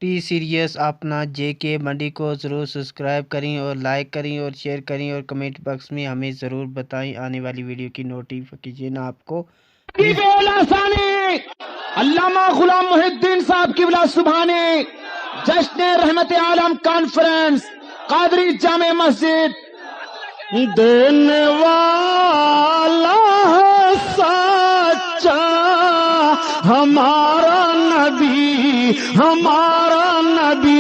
T series اپنا جے کے منڈی کو ضرور سبسکرائب کریں اور لائک کریں اور شیئر کریں اور کمنٹ باکس میں ہمیں ضرور بتائیں آنے والی ویڈیو کی نوٹیفیکیشن آپ کو علامہ غلام محی الدین صاحب کی بلا سبحانی جشن رحمت عالم کانفرنس قادری جامع مسجد دینے والا ہے سچا ہمارا نبی ہمارا نبی۔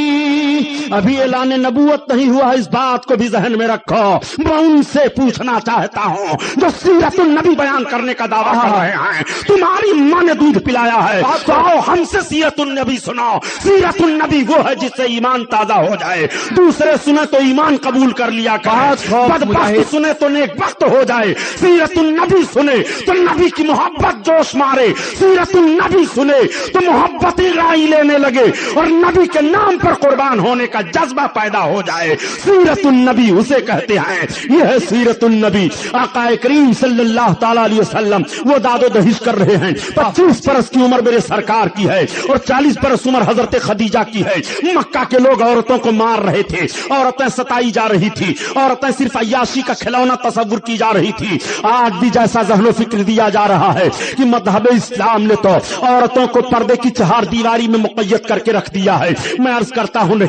ابھی اعلان نبوت نہیں ہوا، اس بات کو بھی ذہن میں رکھو۔ میں ان سے پوچھنا چاہتا ہوں جو سیرت النبی بیان کرنے کا دعویٰ کر رہے ہیں، تمہاری ماں نے دودھ پلایا ہے تو آؤ ہم سے سیرت النبی سناؤ۔ سیرت النبی وہ ہے جس سے ایمان تازہ ہو جائے، دوسرے سنے تو ایمان قبول کر لیا کرے، بدبخت سنے تو نیک بخت ہو جائے۔ سیرت النبی سنے تو نبی کی محبت جوش مارے، سیرت النبی سنے تو محبت رائی لینے لگے اور نبی کے نام پر قربان ہونے کا جذبہ پیدا ہو جائے۔ سیرت النبی اسے کہتے ہیں، یہ ہے سیرت النبی۔ آقا کریم صلی اللہ تعالی علیہ وسلم وہ داد و دہش کر رہے ہیں۔ 25 برس کی عمر میرے سرکار کی ہے اور 40 برس عمر حضرت خدیجہ کی ہے۔ مکہ کے لوگ عورتوں کو مار رہے تھے، عورتیں ستائی جا رہی تھی، عورتیں صرف عیاشی کا کھلونا تصور کی جا رہی تھی۔ آج بھی جیسا ذہن و فکر دیا جا رہا ہے کہ مذہب اسلام نے تو عورتوں کو پردے کی چہار دیواری میں مقید کر کے رکھ دیا ہے۔ میں عرض کرتا ہوں نہیں،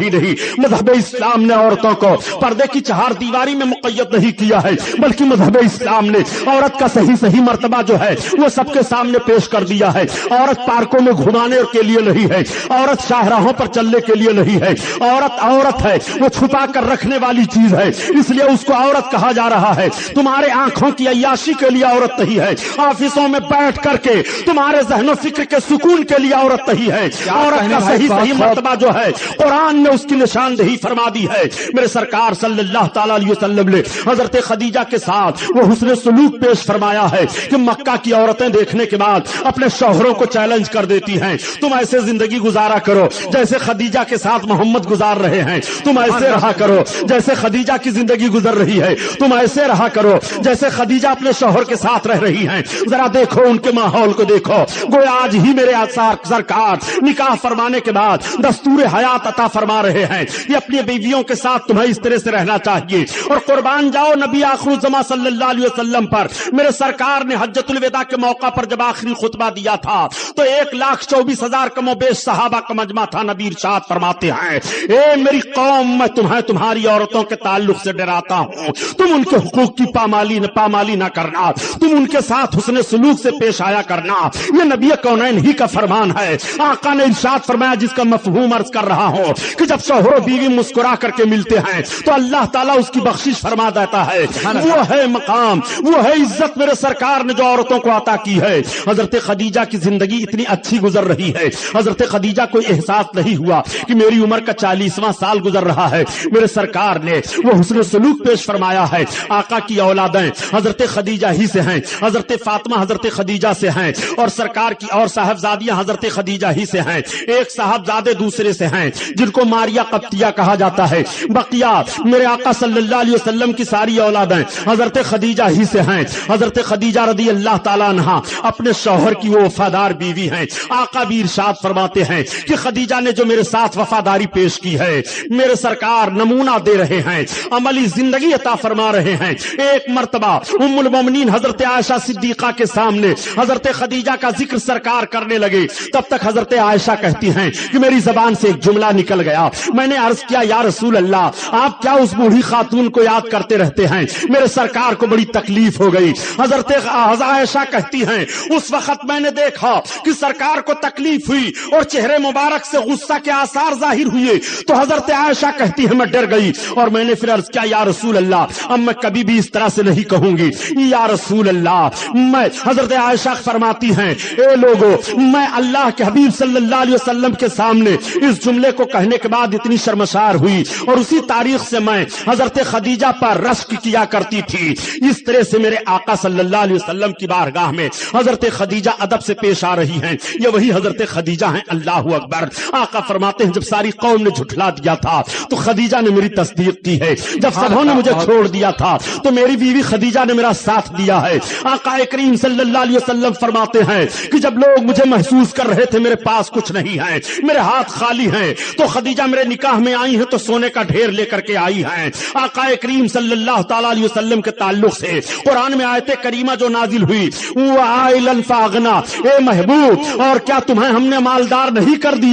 مذہب اسلام نے عورتوں کو پردے کی چہار دیواری میں مقید نہیں کیا ہے، بلکہ مذہب اسلام نے عورت کا صحیح مرتبہ جو ہے وہ سب کے سامنے پیش کر دیا ہے۔ عورت پارکوں میں گھمانے کے لیے نہیں ہے، عورت شاہراہوں پر چلنے کے لیے نہیں ہے۔ عورت ہے، وہ چھپا کر رکھنے والی چیز ہے، اس لیے اس کو عورت کہا جا رہا ہے۔ تمہارے آنکھوں کی عیاشی کے لیے عورت نہیں ہے، آفسوں میں بیٹھ کر کے تمہارے ذہن و فکر کے سکون کے لیے عورت نہیں ہے۔ عورت کا صحیح مرتبہ جو ہے قرآن نے اس کی نشاندہی فرما دی ہے۔ میرے سرکار صلی اللہ تعالی علیہ وسلم نے حضرت خدیجہ کے ساتھ وہ حسن سلوک پیش فرمایا ہے کہ مکہ کی عورتیں دیکھنے کے بعد اپنے شوہروں کو چیلنج کر دیتی ہیں، تم ایسے زندگی گزارا کرو جیسے خدیجہ کے ساتھ محمد گزار رہے ہیں، تم ایسے رہا کرو جیسے خدیجہ کی زندگی گزر رہی ہے، تم ایسے رہا کرو جیسے خدیجہ اپنے شوہر کے ساتھ رہ رہی ہیں۔ ذرا دیکھو ان کے ماحول کو دیکھو، گویا آج ہی میرے سرکار نکاح فرمانے کے بعد دستور حیات عطا فرما رہے ہیں، یہ اپنی بیویوں کے ساتھ تمہیں اس طرح سے رہنا چاہیے۔ اور قربان جاؤ نبی آخر الزماں صلی اللہ علیہ وسلم پر، میرے سرکار نے حجۃ الوداع کے موقع پر جب آخری خطبہ دیا تھا تو 1,24,000 کم و بیش صحابہ کا مجمع تھا۔ نبی ارشاد فرماتے ہیں، اے میری قوم، میں تمہیں تمہاری عورتوں کے تعلق سے ڈراتا ہوں، تم ان کے حقوق کی پامالی نہ کرنا، تم ان کے ساتھ حسن سلوک سے پیش آیا کرنا۔ یہ نبی کونین ہی کا فرمان ہے۔ آقا نے ارشاد فرمایا، جس کا مفہوم عرض کر رہا ہوں، کہ جب شوہر و بیوی مسکرا کر کے ملتے ہیں تو اللہ تعالیٰ اس کی بخشش فرما دیتا ہے۔ وہ ہے مقام، وہ ہے عزت میرے سرکار نے جو عورتوں کو عطا کی ہے۔ حضرت خدیجہ کی زندگی اتنی اچھی گزر رہی ہے، حضرت خدیجہ کو احساس نہیں ہوا کہ میری عمر کا 40واں سال گزر رہا ہے۔ میرے سرکار نے وہ حسن سلوک پیش فرمایا ہے۔ آقا کی اولادیں حضرت خدیجہ ہی سے ہیں، حضرت فاطمہ حضرت خدیجہ سے ہیں، اور سرکار کی اور صاحبزادیاں حضرت خدیجہ ہی سے ہیں۔ ایک صاحبزادے دوسرے سے ہیں جن کو ماریا قبطیہ کہا جاتا ہے۔ بقیہ میرے آقا صلی اللہ علیہ وسلم کی ساری اولادیں حضرت خدیجہ ہی سے ہیں۔ حضرت خدیجہ رضی اللہ تعالیٰ عنہا اپنے شوہر کی وہ وفادار بیوی ہیں۔ آقا بھی ارشاد فرماتے ہیں کہ خدیجہ نے جو میرے ساتھ وفاداری پیش کی ہے، میرے سرکار نمونہ دے رہے ہیں، عملی زندگی عطا فرما رہے ہیں۔ ایک مرتبہ ام المومنین حضرت عائشہ صدیقہ کے سامنے حضرت خدیجہ کا ذکر سرکار کرنے لگے، تب تک حضرت عائشہ کہتی ہیں کہ میری زبان سے ایک جملہ نکل گیا۔ میں نے عرض کیا، یا رسول اللہ، آپ کیا اس بوڑھی خاتون کو یاد کرتے رہتے ہیں؟ میرے سرکار کو بڑی تکلیف ہو گئی۔ حضرت عائشہ کہتی ہیں، اس وقت میں نے دیکھا کہ سرکار کو تکلیف ہوئی اور چہرے مبارک سے غصہ کے آثار ظاہر ہوئے، تو حضرت عائشہ کہتی ہے میں ڈر گئی اور میں نے پھر عرض کیا، یا رسول اللہ، اب میں کبھی بھی اس طرح سے نہیں کہوں گی یا رسول اللہ۔ میں حضرت عائشہ فرماتی ہیں، اے لوگو، میں اللہ کے حبیب صلی اللہ علیہ وسلم کے سامنے اس جملے کو کہنے کے بعد اتنی شرمسار ہوئی، اور اسی تاریخ سے میں حضرت خدیجہ پر رشک کیا کرتی تھی۔ اس طرح سے میرے آقا صلی اللہ علیہ وسلم کی بارگاہ میں حضرت خدیجہ ادب سے پیش آ رہی ہیں۔ یہ وہی حضرت خدیجہ ہیں، اللہ اکبر۔ آقا فرماتے ہیں، جب ساری قوم نے جھٹلا دیا تھا تو خدیجہ نے میری تصدیق کی ہے، جب سبوں نے مجھے چھوڑ دیا تھا تو میری بیوی خدیجہ نے میرا ساتھ دیا ہے۔ آقا کریم صلی اللہ علیہ وسلم فرماتے ہیں کہ جب لوگ مجھے محسوس کر رہے تھے میرے پاس کچھ نہیں ہے، میرے ہاتھ خالی ہیں، ہیں تو خدیجہ میرے نکاح میں آئی ہیں تو سونے کا ڈھیر لے کر کے آئی ہیں. آقا کریم صلی اللہ تعالی علیہ وسلم کے تعلق سے قرآن میں آیت کریمہ جو نازل ہوئی وَعَائِلًا فَأَغْنَا، اے محبوب اور کیا تمہیں ہم نے مالدار نہیں کر دیا؟